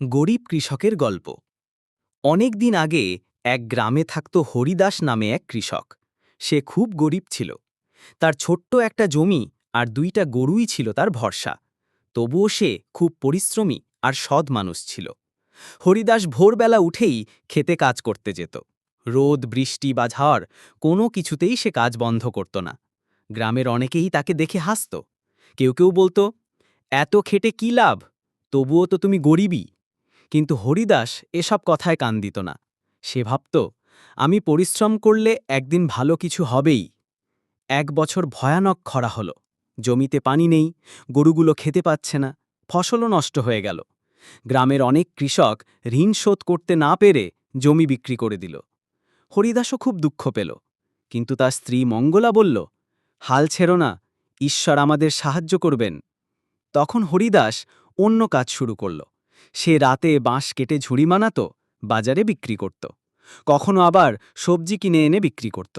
গরিব কৃষকের গল্প। অনেক দিন আগে এক গ্রামে থাকত হরিদাস নামে এক কৃষক। সে খুব গরিব ছিল। তার ছোট্ট একটা জমি আর 2টা গরুই ছিল তার ভরসা। তবুও সে খুব পরিশ্রমী আর সৎ মানুষ ছিল। হরিদাস ভোরবেলা উঠেই খেতে কাজ করতে যেত। রোদ, বৃষ্টি বা ঝড় কোনো কিছুতেই সে কাজ বন্ধ করত না। গ্রামের অনেকেই তাকে দেখে হাসত। কেউ কেউ বলতো, এত খেটে কি লাভ, তবুও তো তুমি গরিবই। কিন্তু হরিদাস এসব কথায় কান দিত না। সে ভাবত, আমি পরিশ্রম করলে একদিন ভালো কিছু হবেই। এক বছর ভয়ানক খরা হল। জমিতে পানি নেই, গরুগুলো খেতে পাচ্ছে না, ফসলও নষ্ট হয়ে গেল। গ্রামের অনেক কৃষক ঋণ শোধ করতে না পেরে জমি বিক্রি করে দিল। হরিদাসও খুব দুঃখ পেল। কিন্তু তার স্ত্রী মঙ্গলা বলল, হাল ছেড়ো না, ঈশ্বর আমাদের সাহায্য করবেন। তখন হরিদাস অন্য কাজ শুরু করল। সে রাতে বাঁশ কেটে ঝুড়ি বানাত, বাজারে বিক্রি করত। কখনো আবার সবজি কিনে এনে বিক্রি করত।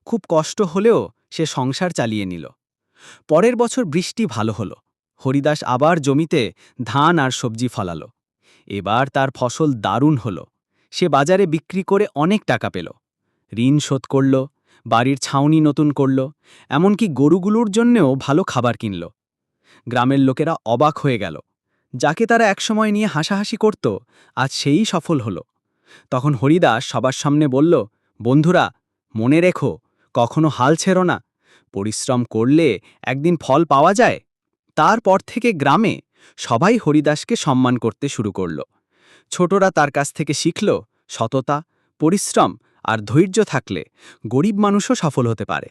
খুব কষ্ট হলেও সে সংসার চালিয়ে নিল। পরের বছর বৃষ্টি ভালো হলো। হরিদাস আবার জমিতে ধান আর সবজি ফলাল। এবার তার ফসল দারুণ হলো। সে বাজারে বিক্রি করে অনেক টাকা পেল। ঋণ শোধ করল, বাড়ির ছাউনি নতুন করল, এমনকি গরুগুলোর জন্যেও ভালো খাবার কিনল। গ্রামের লোকেরা অবাক হয়ে গেল। যাকে তারা একসময় নিয়ে হাসাহাসি করত, আজ সেই সফল হল। তখন হরিদাস সবার সামনে বলল, বন্ধুরা, মনে রেখো, কখনো হাল ছেড়ো না। পরিশ্রম করলে একদিন ফল পাওয়া যায়। তারপর থেকে গ্রামে সবাই হরিদাসকে সম্মান করতে শুরু করল। ছোটরা তার কাছ থেকে শিখল, সততা, পরিশ্রম আর ধৈর্য থাকলে গরিব মানুষও সফল হতে পারে।